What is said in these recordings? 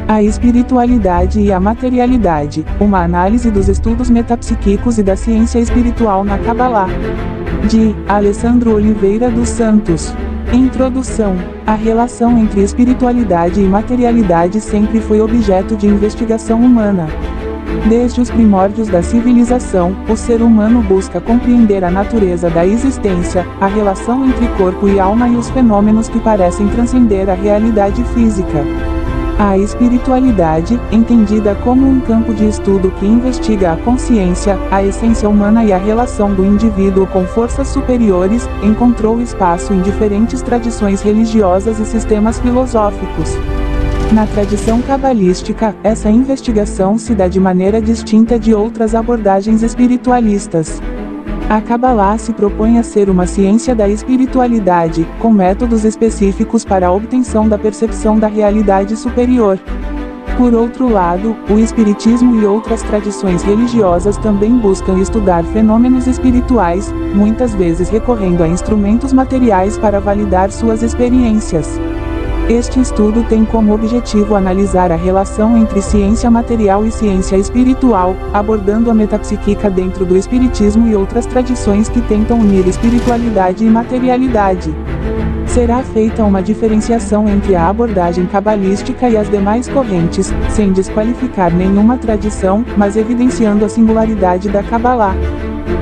A espiritualidade e a materialidade, uma análise dos estudos metapsíquicos e da ciência espiritual na Kabbalah. De Alessandro Oliveira dos Santos. Introdução. A relação entre espiritualidade e materialidade sempre foi objeto de investigação humana. Desde os primórdios da civilização, o ser humano busca compreender a natureza da existência, a relação entre corpo e alma e os fenômenos que parecem transcender a realidade física. A espiritualidade, entendida como um campo de estudo que investiga a consciência, a essência humana e a relação do indivíduo com forças superiores, encontrou espaço em diferentes tradições religiosas e sistemas filosóficos. Na tradição cabalística, essa investigação se dá de maneira distinta de outras abordagens espiritualistas. A Kabbalah se propõe a ser uma ciência da espiritualidade, com métodos específicos para a obtenção da percepção da realidade superior. Por outro lado, o espiritismo e outras tradições religiosas também buscam estudar fenômenos espirituais, muitas vezes recorrendo a instrumentos materiais para validar suas experiências. Este estudo tem como objetivo analisar a relação entre ciência material e ciência espiritual, abordando a metapsíquica dentro do espiritismo e outras tradições que tentam unir espiritualidade e materialidade. Será feita uma diferenciação entre a abordagem cabalística e as demais correntes, sem desqualificar nenhuma tradição, mas evidenciando a singularidade da Kabbalah.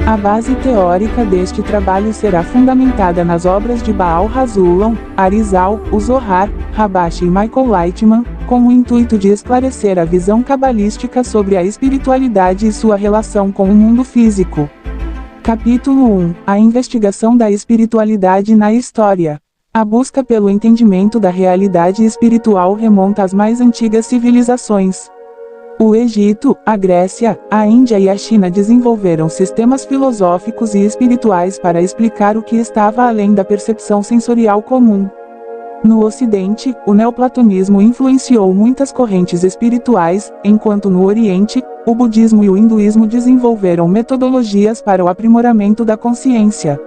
A base teórica deste trabalho será fundamentada nas obras de Baal Hasulam, Arizal, o Zohar, Rabashi e Michael Lightman, com o intuito de esclarecer a visão cabalística sobre a espiritualidade e sua relação com o mundo físico. Capítulo 1 – A investigação da espiritualidade na história. A busca pelo entendimento da realidade espiritual remonta às mais antigas civilizações. O Egito, a Grécia, a Índia e a China desenvolveram sistemas filosóficos e espirituais para explicar o que estava além da percepção sensorial comum. No Ocidente, o neoplatonismo influenciou muitas correntes espirituais, enquanto no Oriente, o budismo e o hinduísmo desenvolveram metodologias para o aprimoramento da consciência.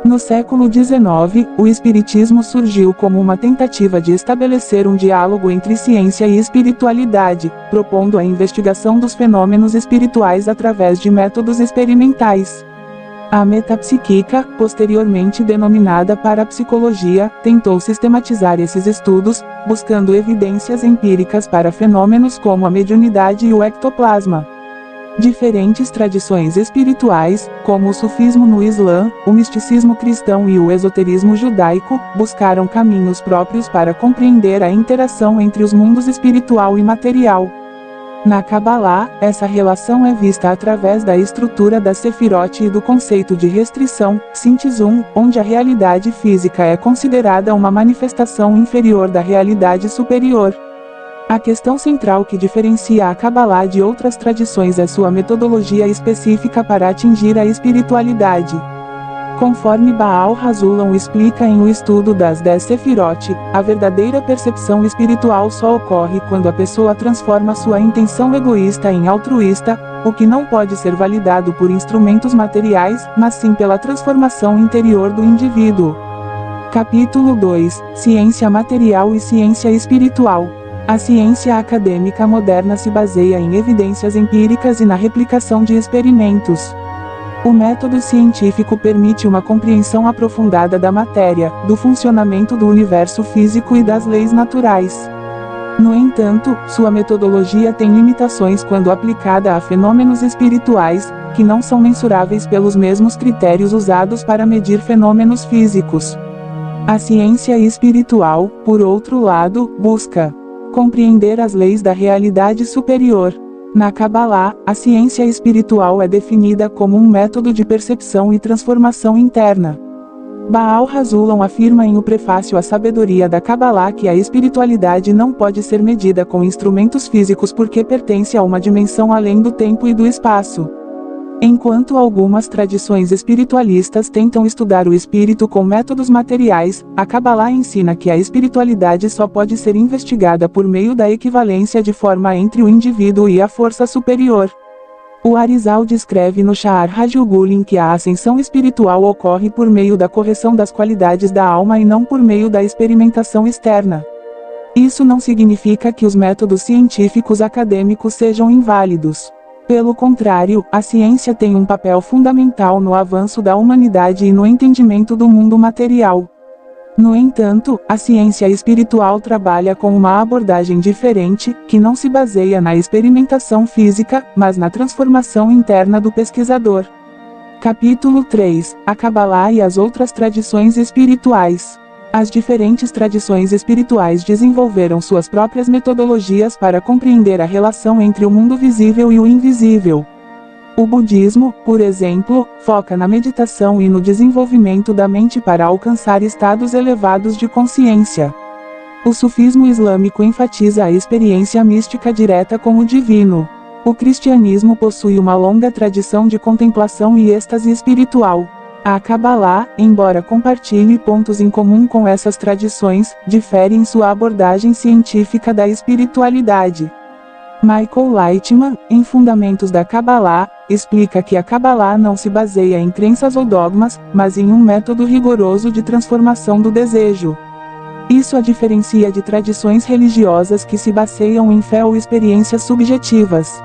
No século XIX, o espiritismo surgiu como uma tentativa de estabelecer um diálogo entre ciência e espiritualidade, propondo a investigação dos fenômenos espirituais através de métodos experimentais. A metapsíquica, posteriormente denominada parapsicologia, tentou sistematizar esses estudos, buscando evidências empíricas para fenômenos como a mediunidade e o ectoplasma. Diferentes tradições espirituais, como o sufismo no Islã, o misticismo cristão e o esoterismo judaico, buscaram caminhos próprios para compreender a interação entre os mundos espiritual e material. Na Kabbalah, essa relação é vista através da estrutura da Sefirot e do conceito de restrição, Sintisum, onde a realidade física é considerada uma manifestação inferior da realidade superior. A questão central que diferencia a Kabbalah de outras tradições é sua metodologia específica para atingir a espiritualidade. Conforme Baal Hasulam explica em O Estudo das 10 Sefirot, a verdadeira percepção espiritual só ocorre quando a pessoa transforma sua intenção egoísta em altruísta, o que não pode ser validado por instrumentos materiais, mas sim pela transformação interior do indivíduo. Capítulo 2 – Ciência material e ciência espiritual. A ciência acadêmica moderna se baseia em evidências empíricas e na replicação de experimentos. O método científico permite uma compreensão aprofundada da matéria, do funcionamento do universo físico e das leis naturais. No entanto, sua metodologia tem limitações quando aplicada a fenômenos espirituais, que não são mensuráveis pelos mesmos critérios usados para medir fenômenos físicos. A ciência espiritual, por outro lado, busca compreender as leis da realidade superior. Na Kabbalah, a ciência espiritual é definida como um método de percepção e transformação interna. Baal Hasulam afirma em O Prefácio à Sabedoria da Kabbalah que a espiritualidade não pode ser medida com instrumentos físicos porque pertence a uma dimensão além do tempo e do espaço. Enquanto algumas tradições espiritualistas tentam estudar o espírito com métodos materiais, a Kabbalah ensina que a espiritualidade só pode ser investigada por meio da equivalência de forma entre o indivíduo e a força superior. O Arizal descreve no Sha'ar HaGilgulim que a ascensão espiritual ocorre por meio da correção das qualidades da alma e não por meio da experimentação externa. Isso não significa que os métodos científicos acadêmicos sejam inválidos. Pelo contrário, a ciência tem um papel fundamental no avanço da humanidade e no entendimento do mundo material. No entanto, a ciência espiritual trabalha com uma abordagem diferente, que não se baseia na experimentação física, mas na transformação interna do pesquisador. Capítulo 3: A Cabalá e as outras tradições espirituais. As diferentes tradições espirituais desenvolveram suas próprias metodologias para compreender a relação entre o mundo visível e o invisível. O budismo, por exemplo, foca na meditação e no desenvolvimento da mente para alcançar estados elevados de consciência. O sufismo islâmico enfatiza a experiência mística direta com o divino. O cristianismo possui uma longa tradição de contemplação e êxtase espiritual. A Cabalá, embora compartilhe pontos em comum com essas tradições, difere em sua abordagem científica da espiritualidade. Michael Lightman, em Fundamentos da Cabalá, explica que a Cabalá não se baseia em crenças ou dogmas, mas em um método rigoroso de transformação do desejo. Isso a diferencia de tradições religiosas que se baseiam em fé ou experiências subjetivas.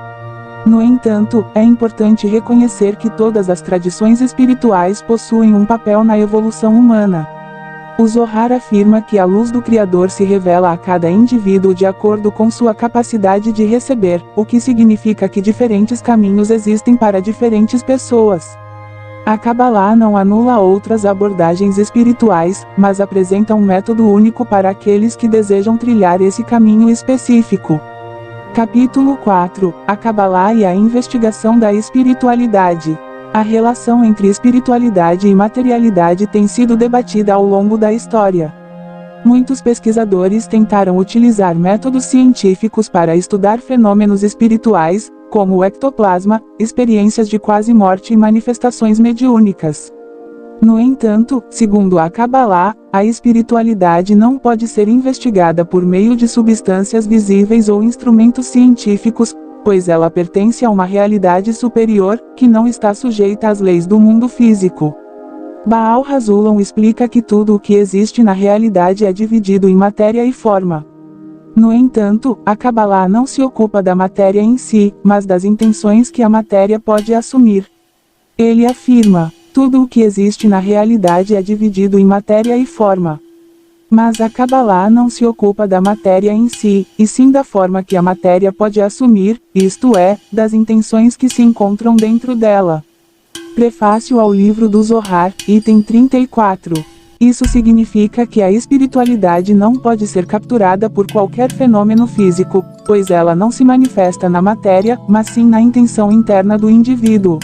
No entanto, é importante reconhecer que todas as tradições espirituais possuem um papel na evolução humana. O Zohar afirma que a luz do Criador se revela a cada indivíduo de acordo com sua capacidade de receber, o que significa que diferentes caminhos existem para diferentes pessoas. A Cabalá não anula outras abordagens espirituais, mas apresenta um método único para aqueles que desejam trilhar esse caminho específico. Capítulo 4: A Cabalá e a investigação da espiritualidade. A relação entre espiritualidade e materialidade tem sido debatida ao longo da história. Muitos pesquisadores tentaram utilizar métodos científicos para estudar fenômenos espirituais, como o ectoplasma, experiências de quase-morte e manifestações mediúnicas. No entanto, segundo a Cabalá, a espiritualidade não pode ser investigada por meio de substâncias visíveis ou instrumentos científicos, pois ela pertence a uma realidade superior, que não está sujeita às leis do mundo físico. Baal HaZulam explica que tudo o que existe na realidade é dividido em matéria e forma. No entanto, a Cabalá não se ocupa da matéria em si, mas das intenções que a matéria pode assumir. Ele afirma: tudo o que existe na realidade é dividido em matéria e forma. Mas a Cabalá não se ocupa da matéria em si, e sim da forma que a matéria pode assumir, isto é, das intenções que se encontram dentro dela. Prefácio ao livro do Zohar, item 34. Isso significa que a espiritualidade não pode ser capturada por qualquer fenômeno físico, pois ela não se manifesta na matéria, mas sim na intenção interna do indivíduo.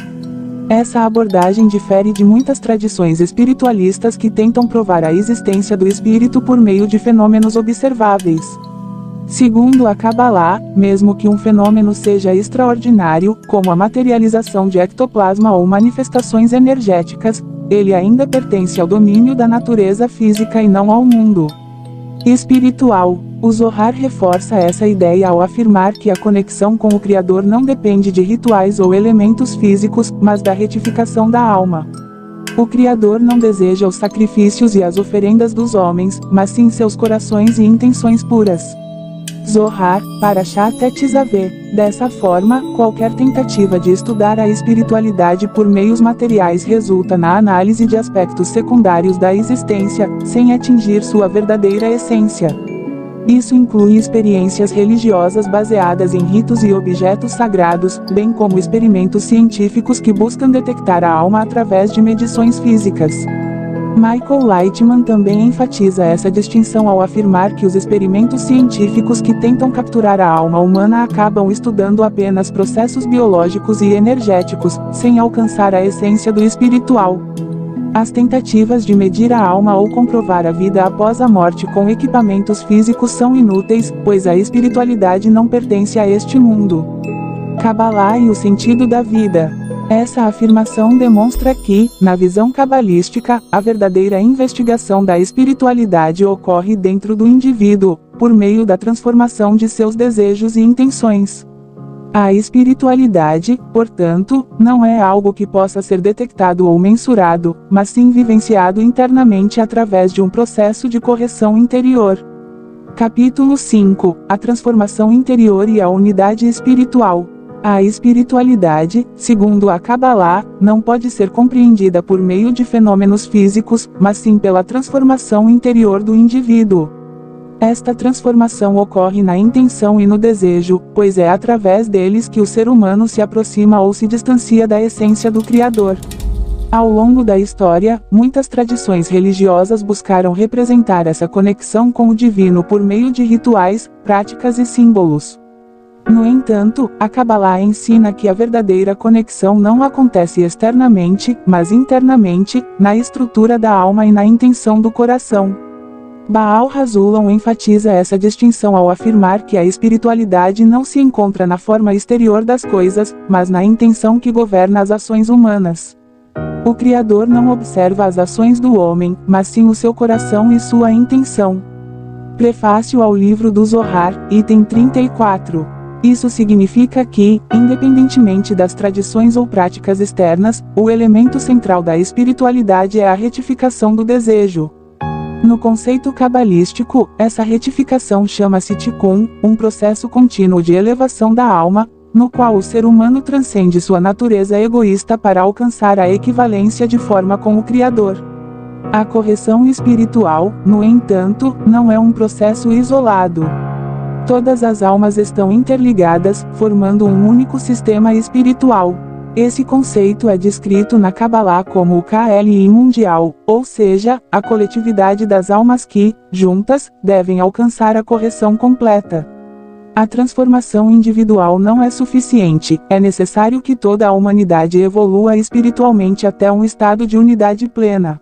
Essa abordagem difere de muitas tradições espiritualistas que tentam provar a existência do espírito por meio de fenômenos observáveis. Segundo a Cabalá, mesmo que um fenômeno seja extraordinário, como a materialização de ectoplasma ou manifestações energéticas, ele ainda pertence ao domínio da natureza física e não ao mundo espiritual. O Zohar reforça essa ideia ao afirmar que a conexão com o Criador não depende de rituais ou elementos físicos, mas da retificação da alma. O Criador não deseja os sacrifícios e as oferendas dos homens, mas sim seus corações e intenções puras. Zohar, Parashat Tetzaveh. Dessa forma, qualquer tentativa de estudar a espiritualidade por meios materiais resulta na análise de aspectos secundários da existência, sem atingir sua verdadeira essência. Isso inclui experiências religiosas baseadas em ritos e objetos sagrados, bem como experimentos científicos que buscam detectar a alma através de medições físicas. Michael Lightman também enfatiza essa distinção ao afirmar que os experimentos científicos que tentam capturar a alma humana acabam estudando apenas processos biológicos e energéticos, sem alcançar a essência do espiritual. As tentativas de medir a alma ou comprovar a vida após a morte com equipamentos físicos são inúteis, pois a espiritualidade não pertence a este mundo. Cabalá e o sentido da vida. Essa afirmação demonstra que, na visão cabalística, a verdadeira investigação da espiritualidade ocorre dentro do indivíduo, por meio da transformação de seus desejos e intenções. A espiritualidade, portanto, não é algo que possa ser detectado ou mensurado, mas sim vivenciado internamente através de um processo de correção interior. Capítulo 5 – A transformação interior e a unidade espiritual. A espiritualidade, segundo a Kabbalah, não pode ser compreendida por meio de fenômenos físicos, mas sim pela transformação interior do indivíduo. Esta transformação ocorre na intenção e no desejo, pois é através deles que o ser humano se aproxima ou se distancia da essência do Criador. Ao longo da história, muitas tradições religiosas buscaram representar essa conexão com o divino por meio de rituais, práticas e símbolos. No entanto, a Kabbalah ensina que a verdadeira conexão não acontece externamente, mas internamente, na estrutura da alma e na intenção do coração. Baal HaZulam enfatiza essa distinção ao afirmar que a espiritualidade não se encontra na forma exterior das coisas, mas na intenção que governa as ações humanas. O Criador não observa as ações do homem, mas sim o seu coração e sua intenção. Prefácio ao livro do Zohar, item 34. Isso significa que, independentemente das tradições ou práticas externas, o elemento central da espiritualidade é a retificação do desejo. No conceito cabalístico, essa retificação chama-se Tikkun, um processo contínuo de elevação da alma, no qual o ser humano transcende sua natureza egoísta para alcançar a equivalência de forma com o Criador. A correção espiritual, no entanto, não é um processo isolado. Todas as almas estão interligadas, formando um único sistema espiritual. Esse conceito é descrito na Kabbalah como o KLI mundial, ou seja, a coletividade das almas que, juntas, devem alcançar a correção completa. A transformação individual não é suficiente, é necessário que toda a humanidade evolua espiritualmente até um estado de unidade plena.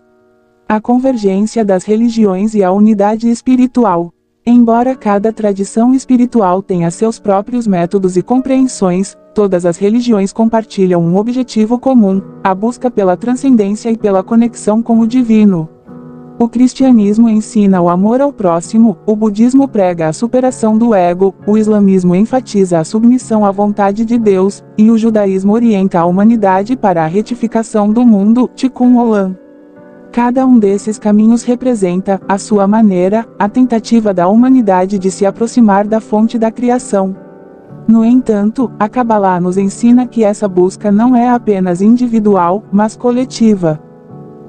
A convergência das religiões e a unidade espiritual. Embora cada tradição espiritual tenha seus próprios métodos e compreensões, todas as religiões compartilham um objetivo comum, a busca pela transcendência e pela conexão com o divino. O cristianismo ensina o amor ao próximo, o budismo prega a superação do ego, o islamismo enfatiza a submissão à vontade de Deus, e o judaísmo orienta a humanidade para a retificação do mundo, Tikkun Olam. Cada um desses caminhos representa, à sua maneira, a tentativa da humanidade de se aproximar da fonte da criação. No entanto, a Kabbalah nos ensina que essa busca não é apenas individual, mas coletiva.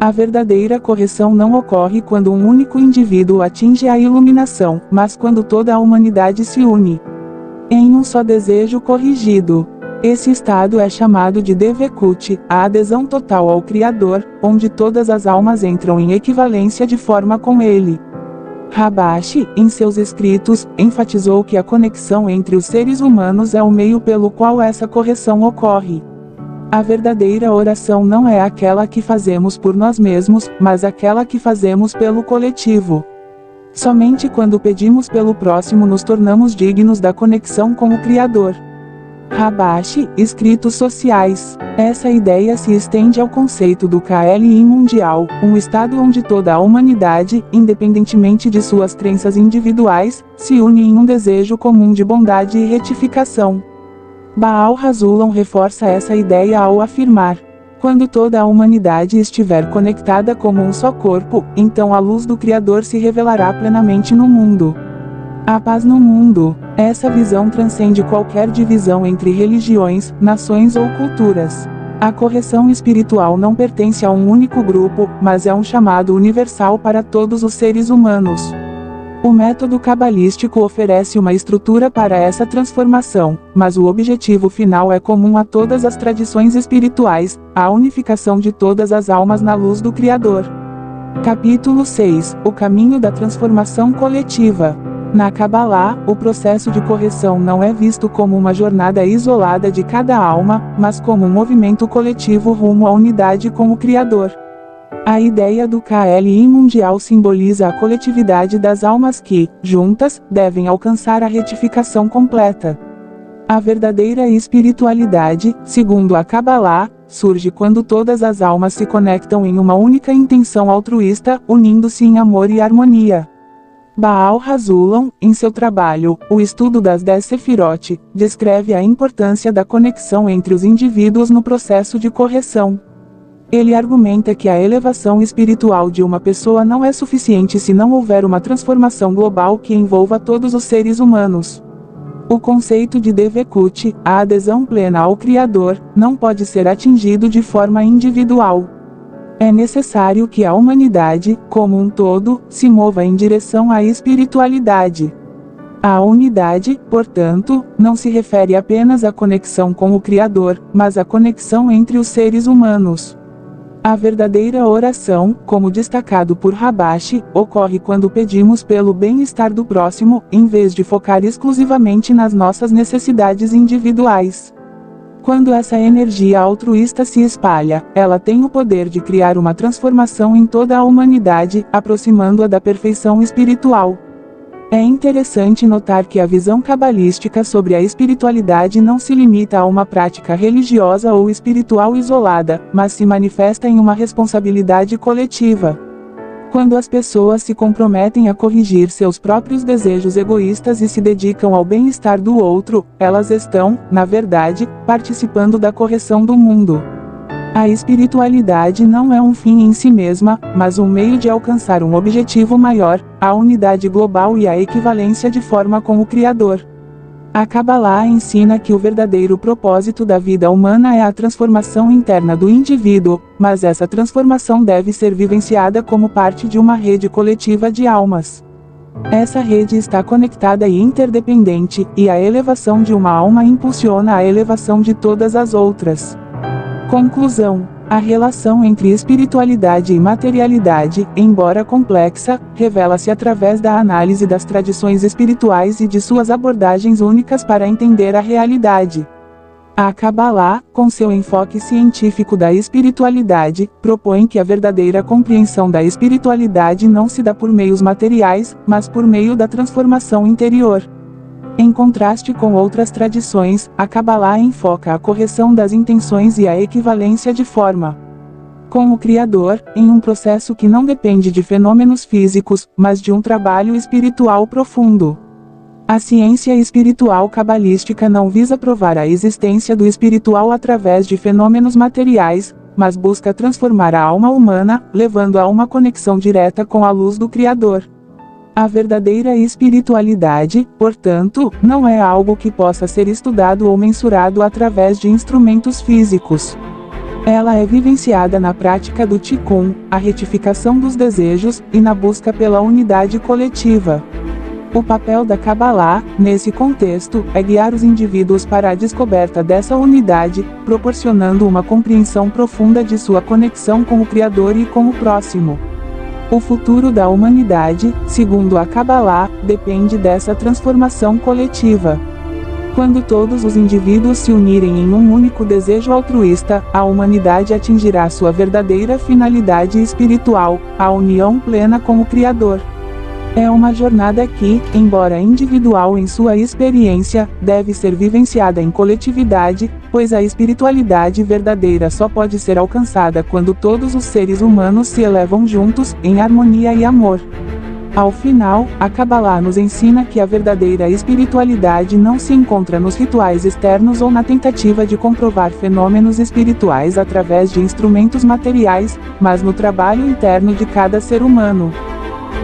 A verdadeira correção não ocorre quando um único indivíduo atinge a iluminação, mas quando toda a humanidade se une em um só desejo corrigido. Esse estado é chamado de Devekut, a adesão total ao Criador, onde todas as almas entram em equivalência de forma com Ele. Rabashi, em seus escritos, enfatizou que a conexão entre os seres humanos é o meio pelo qual essa correção ocorre. A verdadeira oração não é aquela que fazemos por nós mesmos, mas aquela que fazemos pelo coletivo. Somente quando pedimos pelo próximo nos tornamos dignos da conexão com o Criador. Rabashi, escritos sociais. Essa ideia se estende ao conceito do KLI mundial, um estado onde toda a humanidade, independentemente de suas crenças individuais, se une em um desejo comum de bondade e retificação. Baal HaZulam reforça essa ideia ao afirmar: quando toda a humanidade estiver conectada como um só corpo, então a luz do Criador se revelará plenamente no mundo. A paz no mundo. Essa visão transcende qualquer divisão entre religiões, nações ou culturas. A correção espiritual não pertence a um único grupo, mas é um chamado universal para todos os seres humanos. O método cabalístico oferece uma estrutura para essa transformação, mas o objetivo final é comum a todas as tradições espirituais, a unificação de todas as almas na luz do Criador. Capítulo 6 – O caminho da transformação coletiva. Na Kabbalah, o processo de correção não é visto como uma jornada isolada de cada alma, mas como um movimento coletivo rumo à unidade com o Criador. A ideia do KLI mundial simboliza a coletividade das almas que, juntas, devem alcançar a retificação completa. A verdadeira espiritualidade, segundo a Kabbalah, surge quando todas as almas se conectam em uma única intenção altruísta, unindo-se em amor e harmonia. Baal HaZulam, em seu trabalho, O Estudo das 10 Sefirot, descreve a importância da conexão entre os indivíduos no processo de correção. Ele argumenta que a elevação espiritual de uma pessoa não é suficiente se não houver uma transformação global que envolva todos os seres humanos. O conceito de Devekut, a adesão plena ao Criador, não pode ser atingido de forma individual. É necessário que a humanidade, como um todo, se mova em direção à espiritualidade. A unidade, portanto, não se refere apenas à conexão com o Criador, mas à conexão entre os seres humanos. A verdadeira oração, como destacado por Rabashi, ocorre quando pedimos pelo bem-estar do próximo, em vez de focar exclusivamente nas nossas necessidades individuais. Quando essa energia altruísta se espalha, ela tem o poder de criar uma transformação em toda a humanidade, aproximando-a da perfeição espiritual. É interessante notar que a visão cabalística sobre a espiritualidade não se limita a uma prática religiosa ou espiritual isolada, mas se manifesta em uma responsabilidade coletiva. Quando as pessoas se comprometem a corrigir seus próprios desejos egoístas e se dedicam ao bem-estar do outro, elas estão, na verdade, participando da correção do mundo. A espiritualidade não é um fim em si mesma, mas um meio de alcançar um objetivo maior, a unidade global e a equivalência de forma com o Criador. A Kabbalah ensina que o verdadeiro propósito da vida humana é a transformação interna do indivíduo, mas essa transformação deve ser vivenciada como parte de uma rede coletiva de almas. Essa rede está conectada e interdependente, e a elevação de uma alma impulsiona a elevação de todas as outras. Conclusão: a relação entre espiritualidade e materialidade, embora complexa, revela-se através da análise das tradições espirituais e de suas abordagens únicas para entender a realidade. A Kabbalah, com seu enfoque científico da espiritualidade, propõe que a verdadeira compreensão da espiritualidade não se dá por meios materiais, mas por meio da transformação interior. Em contraste com outras tradições, a Kabbalah enfoca a correção das intenções e a equivalência de forma com o Criador, em um processo que não depende de fenômenos físicos, mas de um trabalho espiritual profundo. A ciência espiritual cabalística não visa provar a existência do espiritual através de fenômenos materiais, mas busca transformar a alma humana, levando a uma conexão direta com a luz do Criador. A verdadeira espiritualidade, portanto, não é algo que possa ser estudado ou mensurado através de instrumentos físicos. Ela é vivenciada na prática do Tikkun, a retificação dos desejos, e na busca pela unidade coletiva. O papel da Kabbalah, nesse contexto, é guiar os indivíduos para a descoberta dessa unidade, proporcionando uma compreensão profunda de sua conexão com o Criador e com o próximo. O futuro da humanidade, segundo a Kabbalah, depende dessa transformação coletiva. Quando todos os indivíduos se unirem em um único desejo altruísta, a humanidade atingirá sua verdadeira finalidade espiritual, a união plena com o Criador. É uma jornada que, embora individual em sua experiência, deve ser vivenciada em coletividade, pois a espiritualidade verdadeira só pode ser alcançada quando todos os seres humanos se elevam juntos, em harmonia e amor. Ao final, a Kabbalah nos ensina que a verdadeira espiritualidade não se encontra nos rituais externos ou na tentativa de comprovar fenômenos espirituais através de instrumentos materiais, mas no trabalho interno de cada ser humano.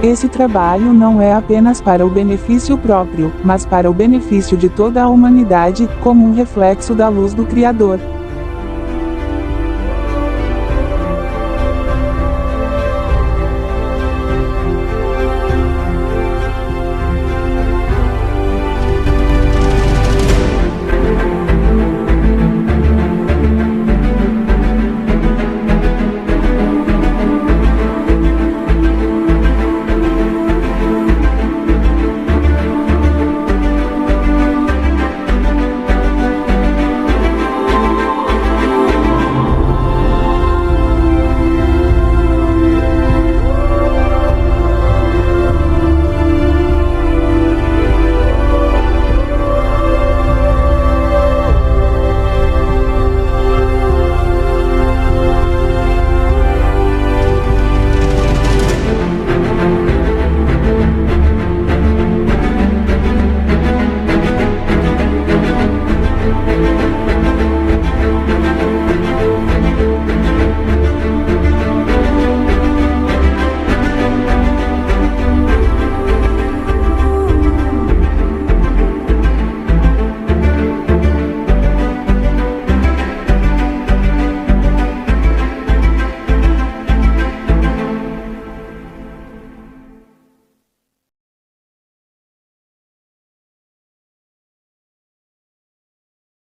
Esse trabalho não é apenas para o benefício próprio, mas para o benefício de toda a humanidade, como um reflexo da luz do Criador.